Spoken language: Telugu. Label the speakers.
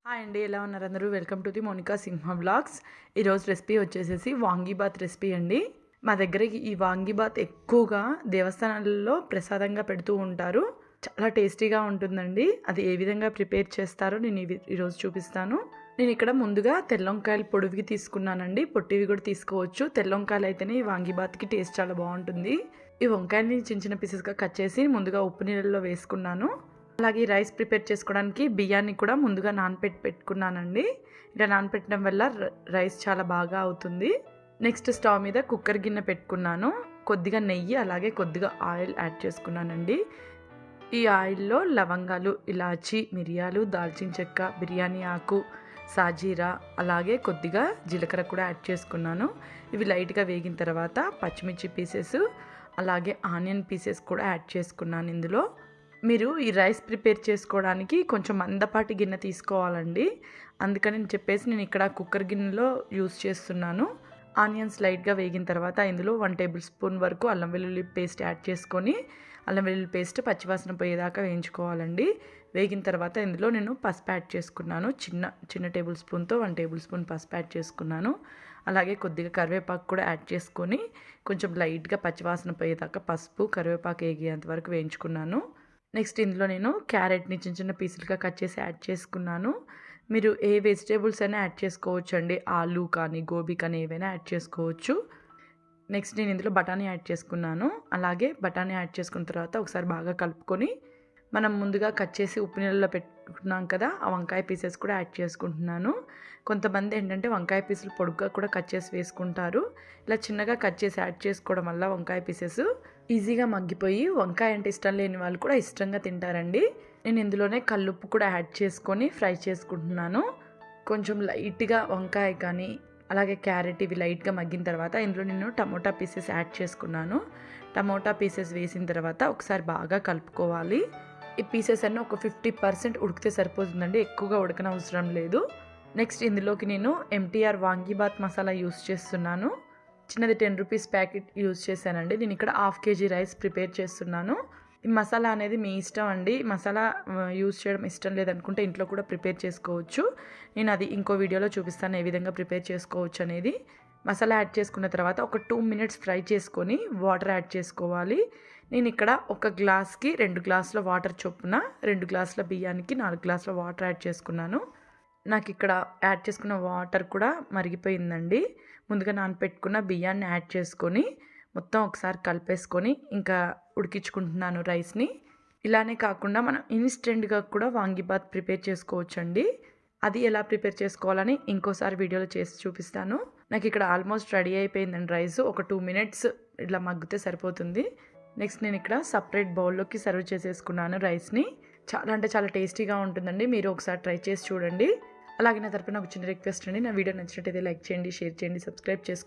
Speaker 1: హాయ్ అండి, ఎలా ఉన్నారు అందరూ? Welcome to the Monika Simha blogs. ఈరోజు రెసిపీ వచ్చేసేసి వాంగీబాత్ రెసిపీ అండి. మా దగ్గర ఈ వాంగీబాత్ ఎక్కువగా దేవస్థానాలలో ప్రసాదంగా పెడుతూ ఉంటారు. చాలా టేస్టీగా ఉంటుందండి. అది ఏ విధంగా ప్రిపేర్ చేస్తారో నేను ఈరోజు చూపిస్తాను. నేను ఇక్కడ ముందుగా తెల్లొంకాయలు పొడివికి తీసుకున్నానండి. పొట్టివి కూడా తీసుకోవచ్చు. తెల్లొంకాయలు అయితేనే ఈ వాంగీబాత్కి టేస్ట్ చాలా బాగుంటుంది. ఈ వంకాయని చిన్న చిన్న పీసెస్గా కట్ చేసి ముందుగా ఉప్పు నీళ్ళలో వేసుకున్నాను. అలాగే రైస్ ప్రిపేర్ చేసుకోవడానికి బియ్యాన్ని కూడా ముందుగా పెట్టుకున్నానండి. ఇలా నానపెట్టడం వల్ల రైస్ చాలా బాగా అవుతుంది. నెక్స్ట్ స్టవ్ మీద కుక్కర్ గిన్నె పెట్టుకున్నాను. కొద్దిగా నెయ్యి అలాగే కొద్దిగా ఆయిల్ యాడ్ చేసుకున్నానండి. ఈ ఆయిల్లో లవంగాలు, ఇలాచి, మిరియాలు, దాల్చిన చెక్క, బిర్యానీ ఆకు, సాజీరా అలాగే కొద్దిగా జీలకర్ర కూడా యాడ్ చేసుకున్నాను. ఇవి లైట్గా వేగిన తర్వాత పచ్చిమిర్చి పీసెస్ అలాగే ఆనియన్ పీసెస్ కూడా యాడ్ చేసుకున్నాను. ఇందులో మీరు ఈ రైస్ ప్రిపేర్ చేసుకోవడానికి కొంచెం మందపాటి గిన్నె తీసుకోవాలండి. అందుకని నేను ఇక్కడ కుక్కర్ గిన్నెలో యూస్ చేస్తున్నాను. ఆనియన్స్ లైట్గా వేగిన తర్వాత ఇందులో 1 టేబుల్ స్పూన్ వరకు అల్లం వెల్లుల్లి పేస్ట్ యాడ్ చేసుకొని అల్లం వెల్లుల్లి పేస్ట్ పచ్చివాసన పోయేదాకా వేయించుకోవాలండి. వేగిన తర్వాత ఇందులో నేను పసుపు యాడ్ చేసుకున్నాను. చిన్న టేబుల్ స్పూన్తో 1 టేబుల్ స్పూన్ పసుపు యాడ్ చేసుకున్నాను. అలాగే కొద్దిగా కరివేపాకు కూడా యాడ్ చేసుకొని కొంచెం లైట్గా పచ్చివాసన పోయేదాకా పసుపు కరివేపాకు వేగేంత వరకు వేయించుకున్నాను. నెక్స్ట్ ఇందులో నేను క్యారెట్ని చిన్న చిన్న పీసులుగా కట్ చేసి యాడ్ చేసుకున్నాను. మీరు ఏ వెజిటేబుల్స్ అయినా యాడ్ చేసుకోవచ్చు అండి. ఆలు కానీ గోబీ కానీ ఏవైనా యాడ్ చేసుకోవచ్చు. నెక్స్ట్ నేను ఇందులో బఠానీ యాడ్ చేసుకున్నాను. అలాగే బఠానీ యాడ్ చేసుకున్న తర్వాత ఒకసారి బాగా కలుపుకొని మనం ముందుగా కట్ చేసి ఉప్పు నీళ్ళలో పెట్టుకున్నాం కదా, ఆ వంకాయ పీసెస్ కూడా యాడ్ చేసుకుంటున్నాను. కొంతమంది ఏంటంటే వంకాయ పీసులు పొడుగ్గా కూడా కట్ చేసి వేసుకుంటారు. ఇలా చిన్నగా కట్ చేసి యాడ్ చేసుకోవడం వల్ల వంకాయ పీసెస్ ఈజీగా మగ్గిపోయి వంకాయ అంటే ఇష్టం లేని వాళ్ళు కూడా ఇష్టంగా తింటారండి. నేను ఇందులోనే కల్లుప్పు కూడా యాడ్ చేసుకొని ఫ్రై చేసుకుంటున్నాను. కొంచెం లైట్గా వంకాయ కానీ అలాగే క్యారెట్ ఇవి లైట్గా మగ్గిన తర్వాత ఇందులో నేను టమోటా పీసెస్ యాడ్ చేసుకున్నాను. టమోటా పీసెస్ వేసిన తర్వాత ఒకసారి బాగా కలుపుకోవాలి. ఈ పీసెస్ అన్నీ ఒక 50% ఉడికితే సరిపోతుందండి. ఎక్కువగా ఉడకనవసరం లేదు. నెక్స్ట్ ఇందులోకి నేను ఎంటీఆర్ వాంగీబాత్ మసాలా యూస్ చేస్తున్నాను. చిన్నది 10 రూపీస్ ప్యాకెట్ యూజ్ చేశానండి. నేను ఇక్కడ 1/2 kg రైస్ ప్రిపేర్ చేస్తున్నాను. ఈ మసాలా అనేది మీ ఇష్టం అండి. మసాలా యూజ్ చేయడం ఇష్టం లేదనుకుంటే ఇంట్లో కూడా ప్రిపేర్ చేసుకోవచ్చు. నేను అది ఇంకో వీడియోలో చూపిస్తాను ఏ విధంగా ప్రిపేర్ చేసుకోవచ్చు అనేది. మసాలా యాడ్ చేసుకున్న తర్వాత ఒక 2 మినిట్స్ ఫ్రై చేసుకొని వాటర్ యాడ్ చేసుకోవాలి. నేను ఇక్కడ ఒక గ్లాస్కి 2 గ్లాసుల వాటర్ చొప్పున 2 గ్లాసుల బియ్యానికి 4 గ్లాసుల వాటర్ యాడ్ చేసుకున్నాను. నాకు ఇక్కడ యాడ్ చేసుకున్న వాటర్ కూడా మరిగిపోయిందండి. ముందుగా నానపెట్టుకున్న బియ్యాన్ని యాడ్ చేసుకొని మొత్తం ఒకసారి కలిపేసుకొని ఇంకా ఉడికించుకుంటున్నాను రైస్ని. ఇలానే కాకుండా మనం ఇన్స్టెంట్గా కూడా వాంగీబాత్ ప్రిపేర్ చేసుకోవచ్చండి. అది ఎలా ప్రిపేర్ చేసుకోవాలని ఇంకోసారి వీడియోలో చేసి చూపిస్తాను. నాకు ఇక్కడ ఆల్మోస్ట్ రెడీ అయిపోయిందండి రైస్. ఒక 2 మినిట్స్ ఇట్లా మగ్గితే సరిపోతుంది. నెక్స్ట్ నేను ఇక్కడ సపరేట్ బౌల్లోకి సర్వ్ చేసేసుకున్నాను రైస్ని. చాలా అంటే చాలా టేస్టీగా ఉంటుందండి. మీరు ఒకసారి ట్రై చేసి చూడండి. అలాగే నా తరపున ఒక చిన్న రిక్వెస్ట్ అండి, నా వీడియో నచ్చినట్టయితే లైక్ చేయండి, షేర్ చేయండి, సబ్స్క్రైబ్ చేసుకోండి.